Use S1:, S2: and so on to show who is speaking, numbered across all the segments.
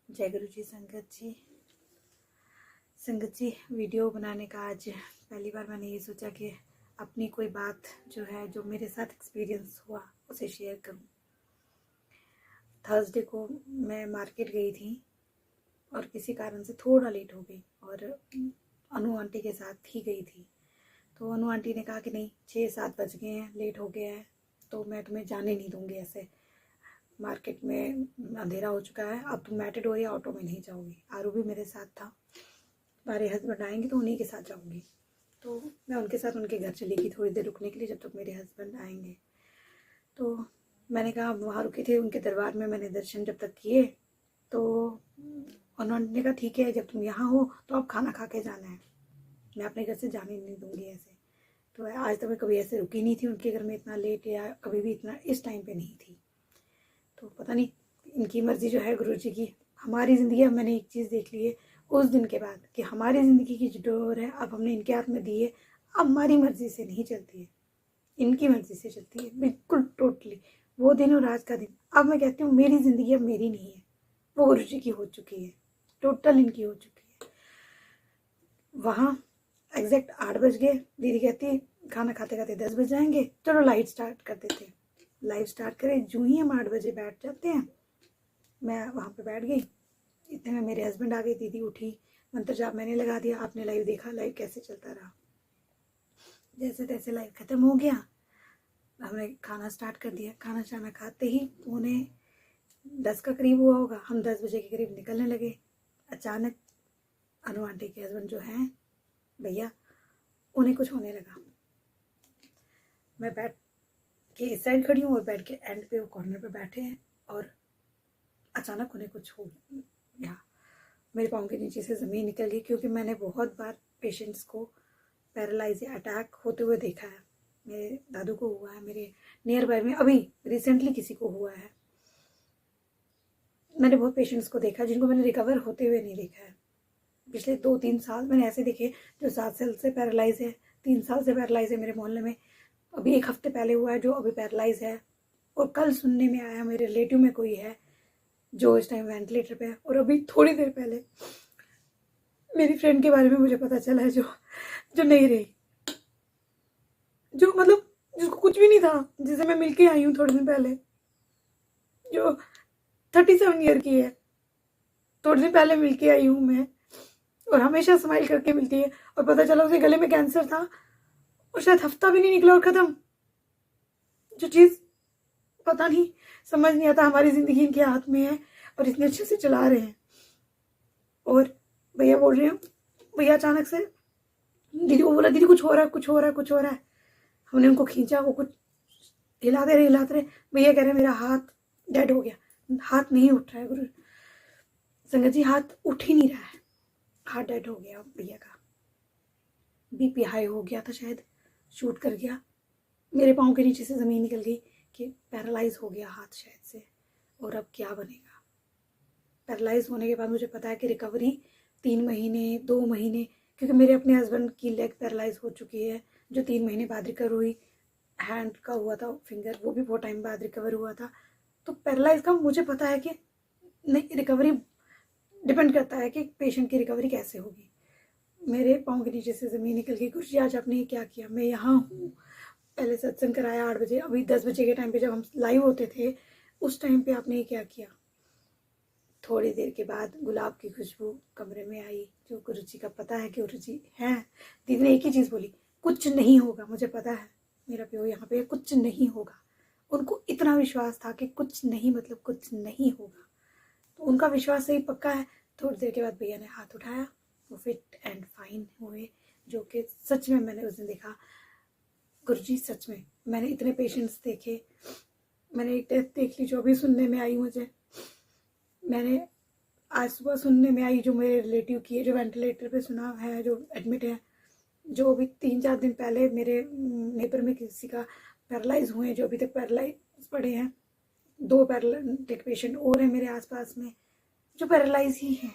S1: जय गुरु जी। संगत जी वीडियो बनाने का आज पहली बार मैंने ये सोचा कि अपनी कोई बात जो है, जो मेरे साथ एक्सपीरियंस हुआ, उसे शेयर करूं। थर्सडे को मैं मार्केट गई थी और किसी कारण से थोड़ा लेट हो गई और अनु आंटी के साथ ही गई थी। तो अनु आंटी ने कहा कि नहीं, 6-7 बज गए हैं, लेट हो गया है, तो मैं तुम्हें जाने नहीं दूंगी। ऐसे मार्केट में अंधेरा हो चुका है, अब तुम मैटाडोर या ऑटो में नहीं जाओगी। आरू भी मेरे साथ था, हमारे हस्बैंड आएंगे तो उन्हीं के साथ जाऊंगी। तो मैं उनके साथ उनके घर चली गई थोड़ी देर रुकने के लिए, जब तक मेरे हस्बैंड आएंगे। तो मैंने कहा, वहाँ रुके थे उनके दरबार में, मैंने दर्शन जब तक किए तो उन्होंने कहा ठीक है, जब तुम यहाँ हो तो अब खाना खा के जाना है, मैं अपने घर से जाने नहीं दूंगी ऐसे। तो आज तक मैं कभी ऐसे रुकी नहीं थी उनके घर में इतना लेट, या कभी भी इतना इस टाइम पे नहीं थी। तो पता नहीं इनकी मर्जी जो है गुरु जी की। हमारी ज़िंदगी, अब मैंने एक चीज़ देख ली है उस दिन के बाद कि हमारी ज़िंदगी की जो डोर है अब हमने इनके हाथ में दी है। अब हमारी मर्जी से नहीं चलती है, इनकी मर्जी से चलती है, बिल्कुल टोटली। वो दिन और आज का दिन, अब मैं कहती हूँ मेरी ज़िंदगी अब मेरी नहीं है, वो गुरु जी की हो चुकी है, टोटल इनकी हो चुकी है। वहाँ एग्जैक्ट 8 बज गए, दीदी कहती खाना खाते खाते 10 बज जाएंगे, चलो लाइव स्टार्ट कर देते हैं। लाइव स्टार्ट करें, जो ही हम 8 बजे बैठ जाते हैं, मैं वहाँ पे बैठ गई। इतने में मेरे हस्बैंड आ गए, दीदी उठी, मंत्र जाप मैंने लगा दिया। आपने लाइव देखा, लाइव कैसे चलता रहा। जैसे तैसे लाइव खत्म हो गया, हमने खाना स्टार्ट कर दिया। खाना शाना खाते ही 9:45 का करीब हुआ होगा, हम 10 बजे के करीब निकलने लगे। अचानक अनु आंटी के हस्बैंड जो हैं भैया, उन्हें कुछ होने लगा। मैं बैठ के इस साइड खड़ी हूँ और बैठ के एंड पे वो कॉर्नर पे बैठे हैं, और अचानक उन्हें कुछ हो गया। मेरे पाँव के नीचे से ज़मीन निकल गई, क्योंकि मैंने बहुत बार पेशेंट्स को पैरालाइज या अटैक होते हुए देखा है। मेरे दादू को हुआ है, मेरे नियर बाय में अभी रिसेंटली किसी को हुआ है। मैंने बहुत पेशेंट्स को देखा जिनको मैंने रिकवर होते हुए नहीं देखा है। पिछले 2-3 साल मैंने ऐसे देखे जो 7 साल से पैरालाइज है, 3 साल से पैरालाइज है मेरे मोहल्ले में। अभी 1 हफ्ते पहले हुआ है जो अभी पैरालाइज है, और कल सुनने में आया मेरे रिलेटिव में कोई है जो इस टाइम वेंटिलेटर पे है। और अभी थोड़ी देर पहले मेरी फ्रेंड के बारे में मुझे पता चला है जो नहीं रही, जो मतलब जिसको कुछ भी नहीं था, जिसे मैं मिलके आई हूँ थोड़े दिन पहले, जो 37 ईयर की है। थोड़े दिन पहले मिलके आई हूँ मैं, और हमेशा स्माइल करके मिलती है, और पता चला उसे गले में कैंसर था, और शायद हफ्ता भी नहीं निकला और खत्म। जो चीज़ पता नहीं, समझ नहीं आता, हमारी ज़िंदगी इनके हाथ में है और इतने अच्छे से चला रहे हैं। और भैया बोल रहे हैं, भैया अचानक से दीदी को बोला, दीदी कुछ हो रहा है, कुछ हो रहा है, कुछ हो रहा है। हमने उनको खींचा, वो कुछ हिलाते रहे। भैया कह रहे मेरा हाथ डेड हो गया, हाथ नहीं उठ रहा है गुरु। संगत जी, हाथ उठ ही नहीं रहा है, हाथ डेड हो गया भैया का। बीपी हाई हो गया था, शायद शूट कर गया। मेरे पाँव के नीचे से ज़मीन निकल गई कि पैरालाइज हो गया हाथ शायद से, और अब क्या बनेगा। पैरालाइज होने के बाद मुझे पता है कि रिकवरी 3 महीने 2 महीने, क्योंकि मेरे अपने हस्बैंड की लेग पैरालाइज हो चुकी है, जो 3 महीने बाद रिकवर हुई। हैंड का हुआ था फिंगर, वो भी बहुत टाइम बाद रिकवर हुआ था। तो पैरालाइज का मुझे पता है कि नहीं, रिकवरी डिपेंड करता है कि पेशेंट की रिकवरी कैसे होगी। मेरे पाँव के नीचे से ज़मीन निकल गई। गुरुजी आज आपने क्या किया, मैं यहाँ हूँ। पहले सत्संग कराया 8 बजे, अभी 10 बजे के टाइम पे जब हम लाइव होते थे, उस टाइम पे आपने क्या किया। थोड़ी देर के बाद गुलाब की खुशबू कमरे में आई, जो गुरु जी का पता है कि गुरु जी हैं। दीदी ने एक ही चीज़ बोली, कुछ नहीं होगा, मुझे पता है मेरा प्यो यहाँ पे, कुछ नहीं होगा। उनको इतना विश्वास था कि कुछ नहीं मतलब कुछ नहीं होगा, तो उनका विश्वास सही पक्का है। थोड़ी देर के बाद भैया ने हाथ उठाया, वो फिट एंड फाइन हुए, जो कि सच में मैंने उस दिन देखा। गुरुजी सच में मैंने इतने पेशेंट्स देखे, मैंने एक डेथ देख ली जो अभी सुनने में आई मुझे। मैंने आज सुबह सुनने में आई जो मेरे रिलेटिव की है, जो वेंटिलेटर पे सुना है, जो एडमिट है। जो अभी 3-4 दिन पहले मेरे नेबर में किसी का पैरालाइज हुए हैं, जो अभी तक पैरालाइज पड़े हैं। 2 पैरालिटिक पेशेंट और हैं मेरे आसपास में जो पैरालाइज ही हैं।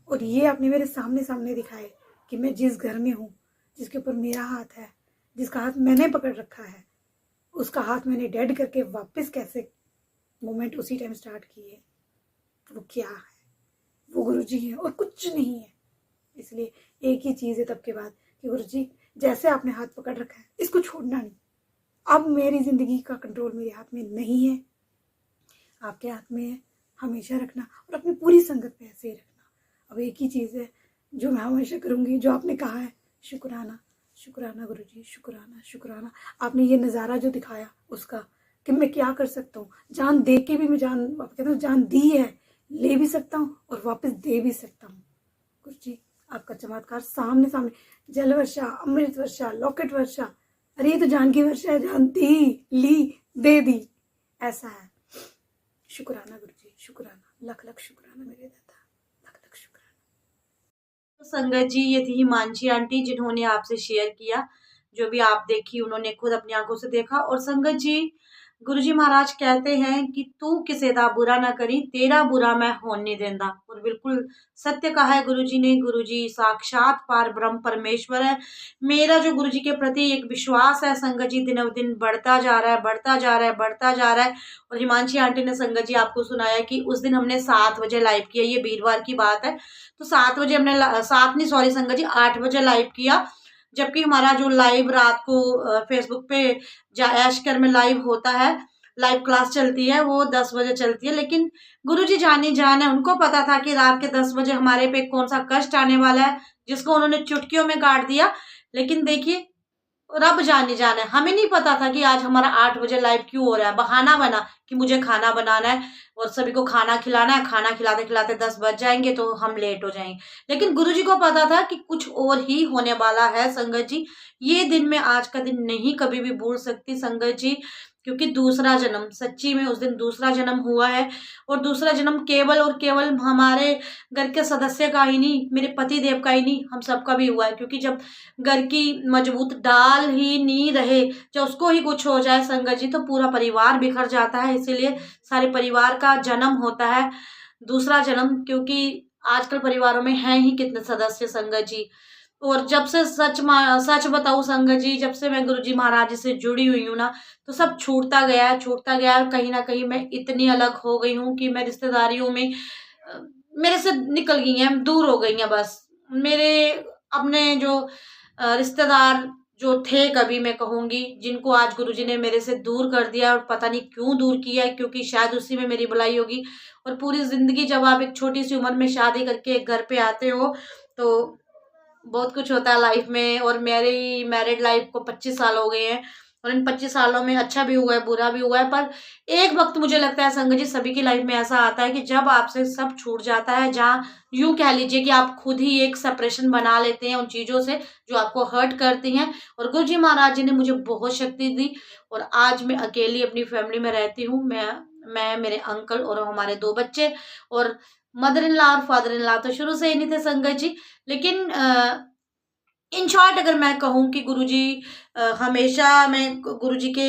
S1: और ये आपने मेरे सामने सामने दिखाए कि मैं जिस घर में हूँ, जिसके ऊपर मेरा हाथ है, जिसका हाथ मैंने पकड़ रखा है, उसका हाथ मैंने डेड करके वापस कैसे मोमेंट उसी टाइम स्टार्ट किए, वो क्या है। वो गुरुजी हैं और कुछ नहीं है। इसलिए एक ही चीज़ है तब के बाद कि गुरुजी जैसे आपने हाथ पकड़ रखा है इसको छोड़ना नहीं। अब मेरी ज़िंदगी का कंट्रोल मेरे हाथ में नहीं है, आपके हाथ में है, हमेशा रखना और अपनी पूरी संगत पे ऐसे ही रखना। अब एक ही चीज़ है जो मैं हमेशा करूँगी, जो आपने कहा है, शुक्राना शुक्राना गुरुजी, शुक्राना शुक्राना। आपने ये नज़ारा जो दिखाया उसका कि मैं क्या कर सकता हूँ, जान दे के भी मैं जान, आप कहते हो जान दी है, ले भी सकता हूँ और वापस दे भी सकता हूँ। गुरुजी आपका चमत्कार सामने सामने, जल वर्षा, अमृत वर्षा, लॉकेट वर्षा, अरे ये तो जान की वर्षा है, जान दी, ली, दे दी, ऐसा है। शुक्राना गुरुजी, शुक्राना, लख लख शुक्राना मेरे दादा, लख लख शुक्राना।
S2: तो संगत जी, ये थी हिमांशी आंटी जिन्होंने आपसे शेयर किया, जो भी आप देखी उन्होंने खुद अपनी आंखों से देखा। और संगत जी, गुरुजी महाराज कहते हैं कि तू किसे दा बुरा ना करी, तेरा बुरा मैं होने नहीं देंदा। और बिल्कुल सत्य कहा है गुरुजी ने। गुरुजी साक्षात पार ब्रह्म परमेश्वर है। मेरा जो गुरुजी के प्रति एक विश्वास है संगत जी, दिन ब दिन बढ़ता जा रहा है, बढ़ता जा रहा है, बढ़ता जा रहा है। और हिमांशी आंटी ने संगत जी आपको सुनाया कि उस दिन हमने 7 बजे लाइव किया, ये वीरवार की बात है। तो 7 बजे हमने 7 नहीं, सॉरी संगत जी, 8 बजे लाइव किया। जबकि हमारा जो लाइव रात को फेसबुक पे ऐशकर में लाइव होता है, लाइव क्लास चलती है, वो 10 बजे चलती है। लेकिन गुरुजी जानी जान है, उनको पता था कि रात के 10 बजे हमारे पे कौन सा कष्ट आने वाला है, जिसको उन्होंने चुटकियों में काट दिया। लेकिन देखिए, रब जाने जाना है, हमें नहीं पता था कि आज हमारा 8 बजे लाइव क्यों हो रहा है। बहाना बना कि मुझे खाना बनाना है और सभी को खाना खिलाना है, खाना खिलाते खिलाते 10 बज जाएंगे तो हम लेट हो जाएंगे। लेकिन गुरुजी को पता था कि कुछ और ही होने वाला है संगत जी। ये दिन मैं आज का दिन नहीं कभी भी भूल सकती संगत जी, क्योंकि दूसरा जन्म, सच्ची में उस दिन दूसरा जन्म हुआ है। और दूसरा जन्म केवल और केवल हमारे घर के सदस्य का ही नहीं, मेरे पति देव का ही नहीं, हम सबका भी हुआ है। क्योंकि जब घर की मजबूत डाल ही नहीं रहे, जब उसको ही कुछ हो जाए संगत जी, तो पूरा परिवार बिखर जाता है। इसीलिए सारे परिवार का जन्म होता है दूसरा जन्म, क्योंकि आजकल परिवारों में हैं ही कितने सदस्य संगत जी। और जब से सच बताऊं संगत जी, जब से मैं गुरुजी महाराज जी से जुड़ी हुई हूँ ना, तो सब छूटता गया है, छूटता गया है। कहीं ना कहीं मैं इतनी अलग हो गई हूँ कि मैं रिश्तेदारियों में मेरे से निकल गई हैं, दूर हो गई हैं। बस मेरे अपने जो रिश्तेदार जो थे, कभी मैं कहूँगी, जिनको आज गुरुजी ने मेरे से दूर कर दिया, और पता नहीं क्यों दूर किया है, क्योंकि शायद उसी में मेरी भलाई होगी। और पूरी ज़िंदगी जब आप एक छोटी सी उम्र में शादी करके एक घर पे आते हो, तो बहुत कुछ होता है लाइफ में। और मेरी मैरिड लाइफ को 25 साल हो गए हैं, और इन 25 सालों में अच्छा भी हुआ है, बुरा भी हुआ है। पर एक वक्त मुझे लगता है संगत जी, सभी की लाइफ में ऐसा आता है कि जब आपसे सब छूट जाता है, जहाँ यूं कह लीजिए कि आप खुद ही एक सेपरेशन बना लेते हैं उन चीज़ों से जो आपको हर्ट करती हैं। और गुरुजी महाराज जी ने मुझे बहुत शक्ति दी, और आज मैं अकेली अपनी फैमिली में रहती हूँ। मैं मेरे अंकल और हमारे 2 बच्चे, और मदर इन लॉ और फादर इन लॉ तो शुरू से ही नहीं थे संगत जी। लेकिन इन शॉर्ट अगर मैं कहूँ कि गुरुजी, हमेशा मैं गुरुजी के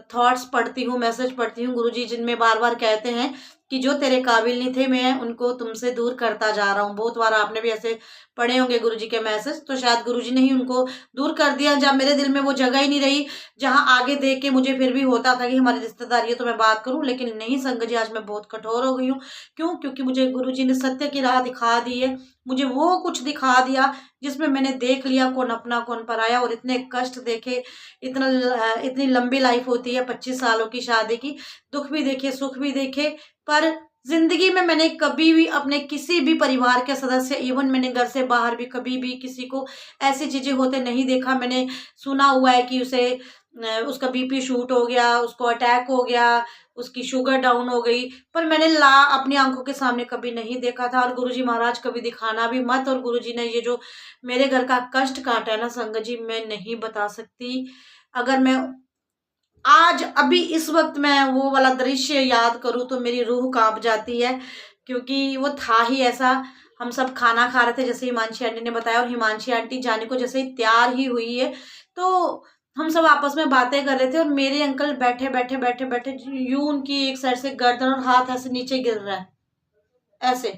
S2: थॉट्स पढ़ती हूँ, मैसेज पढ़ती हूँ गुरुजी, जिनमें बार-बार कहते हैं कि जो तेरे काबिल नहीं थे, मैं उनको तुमसे दूर करता जा रहा हूँ। बहुत बार आपने भी ऐसे पढ़े होंगे गुरुजी के मैसेज, तो शायद गुरुजी ने ही उनको दूर कर दिया, जब मेरे दिल में वो जगह ही नहीं रही, जहाँ आगे देख के मुझे फिर भी होता था कि हमारी रिश्तेदारी है तो मैं बात करूँ। लेकिन नहीं संगत जी, आज मैं बहुत कठोर हो गई हूँ। क्यों? क्योंकि मुझे गुरुजी ने सत्य की राह दिखा दी है। मुझे वो कुछ दिखा दिया जिसमें मैंने देख लिया कौन अपना कौन पराया, और इतने कष्ट देखे। इतनी लंबी लाइफ होती है 25 सालों की शादी की, दुख भी देखे, सुख भी देखे। पर जिंदगी में मैंने कभी भी अपने किसी भी परिवार के सदस्य, इवन मैंने घर से बाहर भी कभी भी किसी को ऐसी चीजें होते नहीं देखा। मैंने सुना हुआ है कि उसका बीपी शूट हो गया, उसको अटैक हो गया, उसकी शुगर डाउन हो गई, पर मैंने अपनी आंखों के सामने कभी नहीं देखा था। और गुरुजी महाराज कभी दिखाना भी मत। और गुरुजी ने ये जो मेरे घर का कष्ट काटा है ना संगत जी, मैं नहीं बता सकती। अगर मैं आज अभी इस वक्त मैं वो वाला दृश्य याद करूँ तो मेरी रूह कांप जाती है, क्योंकि वो था ही ऐसा। हम सब खाना खा रहे थे, जैसे हिमांशी आंटी ने बताया, और हिमांशी आंटी जाने को जैसे ही तैयार ही हुई है, तो हम सब आपस में बातें कर रहे थे। और मेरे अंकल बैठे बैठे बैठे बैठे यूं उनकी एक साइड से गर्दन और हाथ ऐसे नीचे गिर रहा है, ऐसे।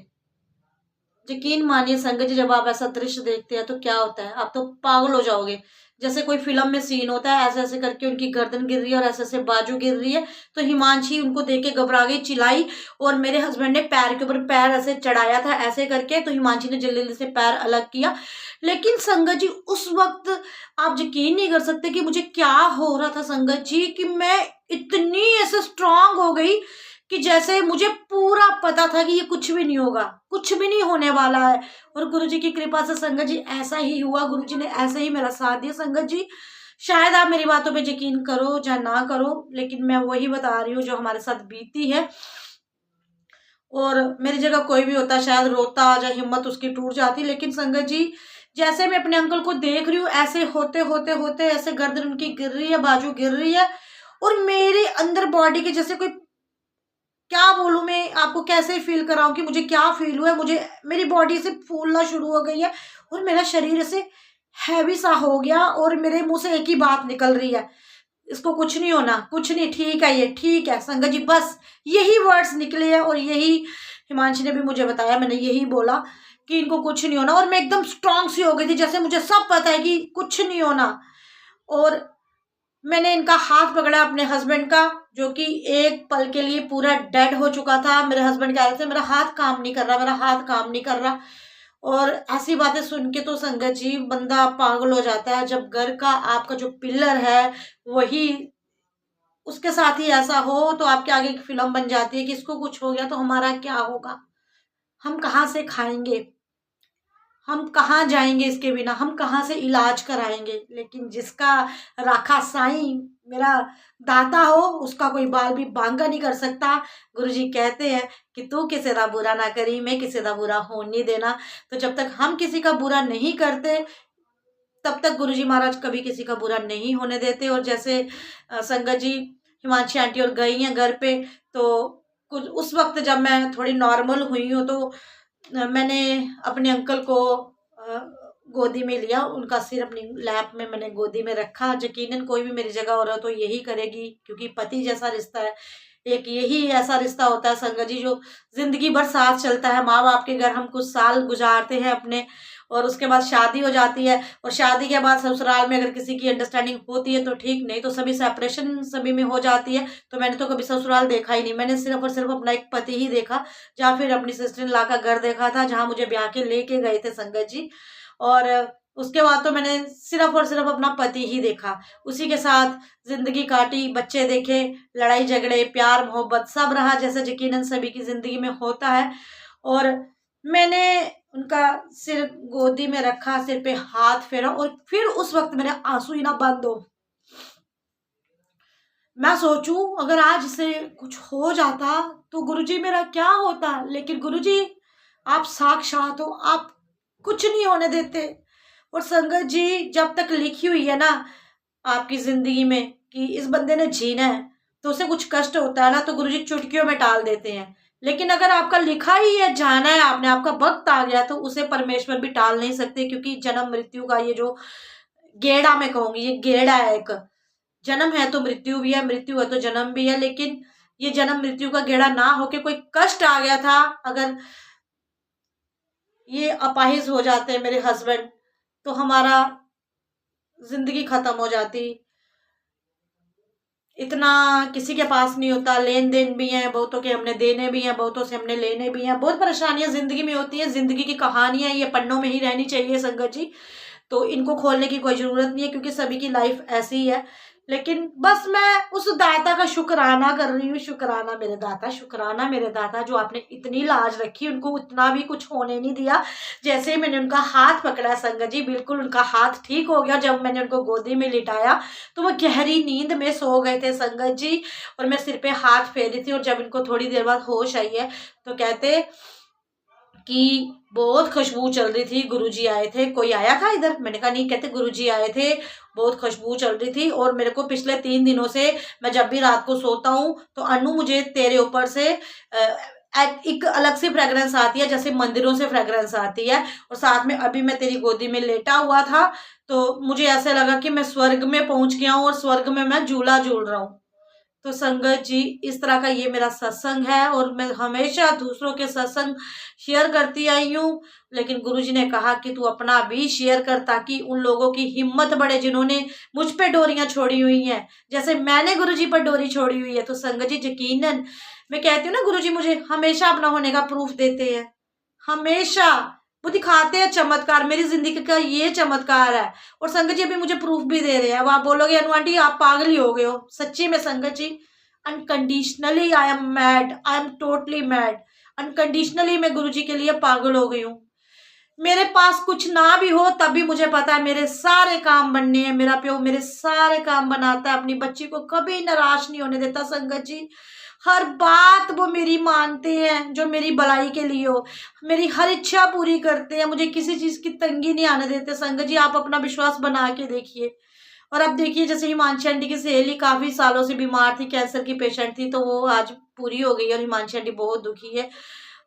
S2: यकीन मानिए संगत जी, जब आप ऐसा दृश्य देखते हैं तो क्या होता है, आप तो पागल हो जाओगे जैसे कोई फिल्म में सीन होता है, ऐसे ऐसे करके उनकी गर्दन गिर रही है और ऐसे ऐसे बाजू गिर रही है। तो हिमांशी उनको देख के घबरा गई, चिल्लाई, और मेरे हस्बैंड ने पैर के ऊपर पैर ऐसे चढ़ाया था ऐसे करके, तो हिमांशी ने जल्दी जल्दी से पैर अलग किया। लेकिन संगत जी उस वक्त आप यकीन नहीं कर सकते कि मुझे क्या हो रहा था संगत जी, कि मैं इतनी ऐसे स्ट्रांग हो गई कि जैसे मुझे पूरा पता था कि ये कुछ भी नहीं होगा, कुछ भी नहीं होने वाला है। और गुरुजी की कृपा से संगत जी ऐसा ही हुआ, गुरुजी ने ऐसे ही मेरा साथ दिया संगत जी। शायद आप मेरी बातों पे यकीन करो या ना करो, लेकिन मैं वही बता रही हूँ जो हमारे साथ बीती है। और मेरी जगह कोई भी होता शायद रोता या हिम्मत उसकी टूट जाती। लेकिन संगत जी जैसे मैं अपने अंकल को देख रही हूँ, ऐसे होते होते होते ऐसे गर्दन उनकी गिर रही है, बाजू गिर रही है, और मेरे अंदर बॉडी के जैसे कोई, क्या बोलूं मैं आपको, कैसे फील कराऊं कि मुझे क्या फील हुआ है, मुझे मेरी बॉडी से फूलना शुरू हो गई है और मेरा शरीर ऐसे हैवी सा हो गया, और मेरे मुंह से एक ही बात निकल रही है, इसको कुछ नहीं होना, कुछ नहीं, ठीक है, ये ठीक है संगत जी, बस यही वर्ड्स निकले हैं। और यही हिमांशी ने भी मुझे बताया, मैंने यही बोला कि इनको कुछ नहीं होना, और मैं एकदम स्ट्रांग सी हो गई थी, जैसे मुझे सब पता है कि कुछ नहीं होना। और मैंने इनका हाथ पकड़ा अपने हस्बैंड का, जो कि एक पल के लिए पूरा डेड हो चुका था। मेरे हस्बैंड कह रहे थे मेरा हाथ काम नहीं कर रहा, मेरा हाथ काम नहीं कर रहा। और ऐसी बातें सुन के तो संगत जी बंदा पागल हो जाता है, जब घर का आपका जो पिलर है वही उसके साथ ही ऐसा हो, तो आपके आगे एक फिल्म बन जाती है कि इसको कुछ हो गया तो हमारा क्या होगा, हम कहाँ से खाएंगे, हम कहाँ जाएंगे इसके बिना, हम कहाँ से इलाज कराएंगे। लेकिन जिसका राखा साईं मेरा दाता हो, उसका कोई बाल भी बांगा नहीं कर सकता। गुरुजी कहते हैं कि तू किसी का बुरा ना करी, मैं किसी का बुरा होने नहीं देना। तो जब तक हम किसी का बुरा नहीं करते, तब तक गुरुजी महाराज कभी किसी का बुरा नहीं होने देते। और जैसे संगत जी हिमांशी आंटी और गई हैं घर पे, तो कुछ उस वक्त जब मैं थोड़ी नॉर्मल हुई हूँ, तो मैंने अपने अंकल को गोदी में लिया, उनका सिर अपनी लैप में मैंने गोदी में रखा। यकीनन कोई भी मेरी जगह हो रहा तो यही करेगी, क्योंकि पति जैसा रिश्ता है, एक यही ऐसा रिश्ता होता है संगत जी जो जिंदगी भर साथ चलता है। माँ बाप के घर हम कुछ साल गुजारते हैं अपने, और उसके बाद शादी हो जाती है, और शादी के बाद ससुराल में अगर किसी की अंडरस्टैंडिंग होती है तो ठीक, नहीं तो सभी सेपरेशन सभी में हो जाती है। तो मैंने तो कभी ससुराल देखा ही नहीं, मैंने सिर्फ और सिर्फ अपना एक पति ही देखा, जहाँ फिर अपनी सिस्टर इन लॉ का घर देखा था, जहाँ मुझे ब्याह के लेके गए थे संगत जी। और उसके बाद तो मैंने सिर्फ और सिर्फ अपना पति ही देखा, उसी के साथ जिंदगी काटी, बच्चे देखे, लड़ाई झगड़े प्यार मोहब्बत सब रहा, जैसे यकीनन सभी की जिंदगी में होता है। और मैंने उनका सिर गोदी में रखा, सिर पे हाथ फेरा, और फिर उस वक्त मेरे आंसू ही ना बंद हो। मैं सोचूं अगर आज से कुछ हो जाता तो गुरुजी मेरा क्या होता, लेकिन गुरुजी आप साक्षात हो, आप कुछ नहीं होने देते। और संगत जी जब तक लिखी हुई है ना आपकी जिंदगी में कि इस बंदे ने जीना है, तो उसे कुछ कष्ट होता है ना, तो गुरुजी चुटकियों में टाल देते हैं। लेकिन अगर आपका लिखा ही है जाना है आपने, आपका वक्त आ गया, तो उसे परमेश्वर भी टाल नहीं सकते। क्योंकि जन्म मृत्यु का ये जो गेड़ा, मैं कहूंगी ये गेड़ा है, एक जन्म है तो मृत्यु भी है, मृत्यु है तो जन्म भी है। लेकिन ये जन्म मृत्यु का गेड़ा ना होके कोई कष्ट आ गया था, अगर ये अपाहिज हो जाते मेरे हस्बैंड, तो हमारा जिंदगी खत्म हो जाती। इतना किसी के पास नहीं होता, लेन देन भी है बहुतों के, हमने देने भी हैं, बहुतों से हमने लेने भी हैं, बहुत परेशानियां जिंदगी में होती है। जिंदगी की कहानियां ये पन्नों में ही रहनी चाहिए संगत जी, तो इनको खोलने की कोई ज़रूरत नहीं है, क्योंकि सभी की लाइफ ऐसी ही है। लेकिन बस मैं उस दाता का शुक्राना कर रही हूँ, शुक्राना मेरे दाता, शुक्राना मेरे दाता, जो आपने इतनी लाज रखी, उनको इतना भी कुछ होने नहीं दिया। जैसे ही मैंने उनका हाथ पकड़ा संगत जी, बिल्कुल उनका हाथ ठीक हो गया। जब मैंने उनको गोदी में लिटाया तो वो गहरी नींद में सो गए थे संगत जी, और मैं सिर पे हाथ फेर रही थी। और जब इनको थोड़ी देर बाद होश आई है, तो कहते कि बहुत खुशबू चल रही थी, गुरुजी आए थे। कोई आया था इधर? मैंने कहा नहीं। कहते गुरुजी आए थे, बहुत खुशबू चल रही थी। और मेरे को पिछले 3 दिनों से, मैं जब भी रात को सोता हूँ तो अनु मुझे तेरे ऊपर से एक अलग सी फ्रेग्रेंस आती है, जैसे मंदिरों से फ्रेग्रेंस आती है। और साथ में अभी मैं तेरी गोदी में लेटा हुआ था, तो मुझे ऐसा लगा कि मैं स्वर्ग में पहुंच गया हूँ, और स्वर्ग में मैं झूला झूल रहा हूँ। तो संगत जी, इस तरह का ये मेरा सत्संग है और मैं हमेशा दूसरों के सत्संग शेयर करती आई हूँ। लेकिन गुरुजी ने कहा कि तू अपना भी शेयर कर, ताकि उन लोगों की हिम्मत बढ़े जिन्होंने मुझ पे डोरियां छोड़ी हुई हैं, जैसे मैंने गुरुजी पर डोरी छोड़ी हुई है। तो संगत जी, यकीनन मैं कहती हूँ ना, गुरुजी मुझे हमेशा अपना होने का प्रूफ देते हैं, हमेशा वो दिखाते हैं चमत्कार। मेरी जिंदगी का ये चमत्कार है। और संगत जी अभी मुझे प्रूफ भी दे रहे हैं। अब आप बोलोगे अनु आंटी आप पागल ही हो गए हो। सच्ची में sangat ji, unconditionally I am mad, I am totally mad. Unconditionally मैं गुरुजी के लिए पागल हो गई हूँ। मेरे पास कुछ ना भी हो तब भी मुझे पता है मेरे सारे काम बनने हैं। मेरा प्यो मेरे सारे काम बनाता है, अपनी बच्ची को कभी निराश नहीं होने देता। संगत जी, हर बात वो मेरी मानते हैं जो मेरी भलाई के लिए हो, मेरी हर इच्छा पूरी करते हैं, मुझे किसी चीज की तंगी नहीं आने देते। संगत जी, आप अपना विश्वास बना के देखिए। और अब देखिए, जैसे हिमांशी आंटी की सहेली काफी सालों से बीमार थी, कैंसर की पेशेंट थी, तो वो आज पूरी हो गई और हिमांशी आंटी बहुत दुखी है।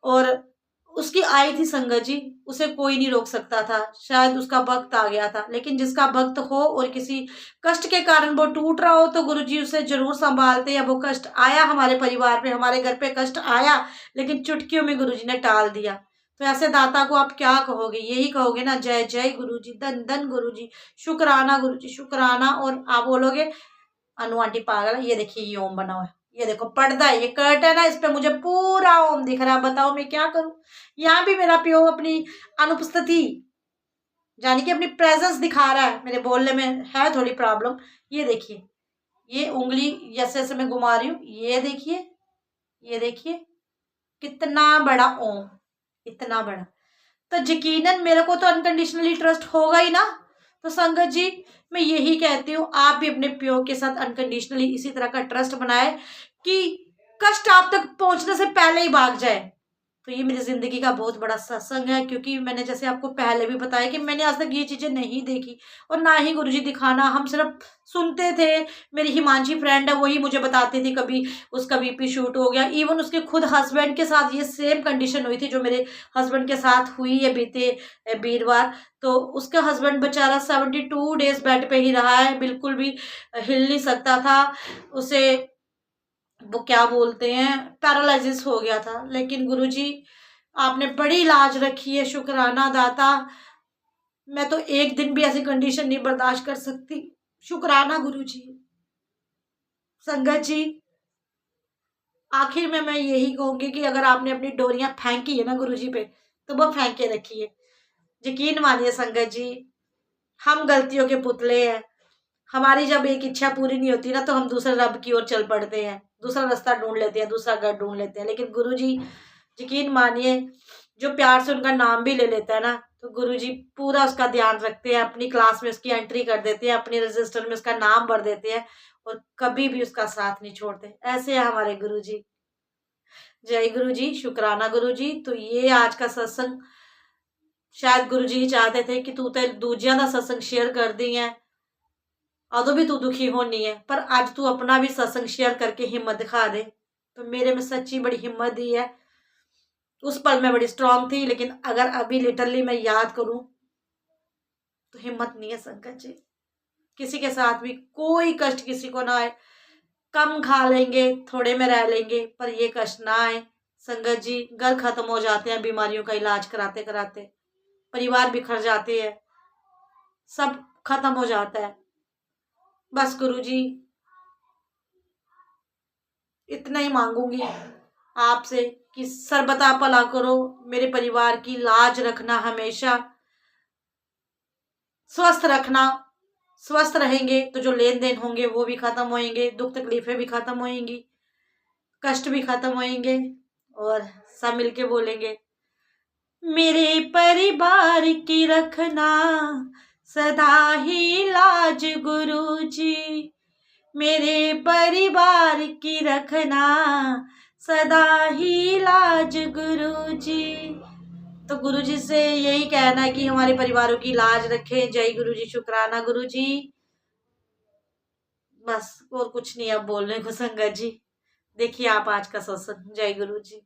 S2: और उसकी आई थी संगत जी, उसे कोई नहीं रोक सकता था, शायद उसका वक्त आ गया था। लेकिन जिसका वक्त हो और किसी कष्ट के कारण वो टूट रहा हो, तो गुरुजी उसे जरूर संभालते हैं। वो कष्ट आया हमारे परिवार पे, हमारे घर पे कष्ट आया, लेकिन चुटकियों में गुरुजी ने टाल दिया। तो ऐसे दाता को आप क्या कहोगे? यही कहोगे ना, जय जय गुरुजी, धन धन गुरुजी, शुक्राना गुरुजी, शुक्राना। और आप बोलोगे अनु आंटी पागल है, ये देखिए ये ओम बना हुआ है, ये देखो पर्दा है, ये कर्टन है, इस पे मुझे पूरा ओम दिख रहा है, बताओ मैं क्या करूं? यहाँ भी मेरा प्यो अपनी अनुपस्थिति, यानी कि अपनी प्रेजेंस दिखा रहा है। मेरे बोलने में है थोड़ी प्रॉब्लम। ये देखिए, ये उंगली जैसे जैसे मैं घुमा रही हूँ, ये देखिए, ये देखिए कितना बड़ा ओम, इतना बड़ा। तो यकीनन मेरे को तो अनकंडीशनली ट्रस्ट होगा ही ना। तो संगत जी, मैं यही कहती हूँ, आप भी अपने प्यो के साथ अनकंडीशनली इसी तरह का ट्रस्ट बनाए कि कष्ट आप तक पहुंचने से पहले ही भाग जाए। तो ये मेरी जिंदगी का बहुत बड़ा सत्संग है, क्योंकि मैंने जैसे आपको पहले भी बताया कि मैंने आज तक ये चीजें नहीं देखी और ना ही गुरुजी दिखाना, हम सिर्फ सुनते थे। मेरी हिमांशी फ्रेंड है, वही मुझे बताती थी, कभी उसका बीपी शूट हो गया। इवन उसके खुद हस्बैंड के साथ ये सेम कंडीशन हुई थी जो मेरे हस्बैंड के साथ हुई है बीते वीरवार। तो उसका हस्बैंड बेचारा 72 डेज बेड पे ही रहा है, बिल्कुल भी हिल नहीं सकता था। उसे वो क्या बोलते हैं, पैरालिसिस हो गया था। लेकिन गुरुजी आपने बड़ी लाज रखी है, शुक्राना दाता। मैं तो एक दिन भी ऐसी कंडीशन नहीं बर्दाश्त कर सकती। शुक्राना गुरुजी। संगत जी, आखिर में मैं यही कहूंगी कि अगर आपने अपनी डोरियां फेंकी है ना गुरुजी पे, तो वो फेंक के रखिए। यकीन मानिए संगत जी, हम गलतियों के पुतले हैं। हमारी जब एक इच्छा पूरी नहीं होती ना, तो हम दूसरे रब की ओर चल पड़ते हैं, दूसरा रास्ता ढूंढ लेते हैं, दूसरा घर ढूंढ लेते हैं। लेकिन गुरुजी, यकीन मानिए, जो प्यार से उनका नाम भी ले लेता है ना, तो गुरुजी पूरा उसका ध्यान रखते हैं, अपनी क्लास में उसकी एंट्री कर देते हैं, अपनी रजिस्टर में उसका नाम भर देते हैं और कभी भी उसका साथ नहीं छोड़ते। ऐसे है हमारे गुरुजी। जय गुरुजी, शुक्राना गुरुजी। तो ये आज का सत्संग, शायद गुरुजी ही चाहते थे कि तू तो दूजियां दा सत्संग शेयर कर दी है, अदो भी तू दुखी होनी है, पर आज तू अपना भी सत्संग शेयर करके हिम्मत दिखा दे। तो मेरे में सच्ची बड़ी हिम्मत दी है। उस पल में बड़ी स्ट्रांग थी, लेकिन अगर अभी लिटरली मैं याद करूं तो हिम्मत नहीं है संकट जी। किसी के साथ भी कोई कष्ट किसी को ना आए, कम खा लेंगे, थोड़े में रह लेंगे, पर ये कष्ट ना आए। संगत जी, घर खत्म हो जाते हैं बीमारियों का इलाज कराते कराते, परिवार बिखर जाते हैं, सब खत्म हो जाता है। बस गुरुजी, इतना ही मांगूंगी आपसे कि सर्वदा भला करो, मेरे परिवार की लाज रखना, हमेशा स्वस्थ रखना। स्वस्थ रहेंगे तो जो लेन देन होंगे वो भी खत्म होंगे, दुख तकलीफें भी खत्म होंगी, कष्ट भी खत्म होंगे और सब मिलके बोलेंगे, मेरे परिवार की रखना सदा ही लाज गुरुजी, मेरे परिवार की रखना सदा ही लाज गुरुजी। तो गुरुजी से यही कहना है कि हमारे परिवारों की लाज रखें। जय गुरुजी, शुक्राना गुरुजी। बस और कुछ नहीं अब बोलने को संगत जी। देखिए आप आज का सत्संग। जय गुरुजी।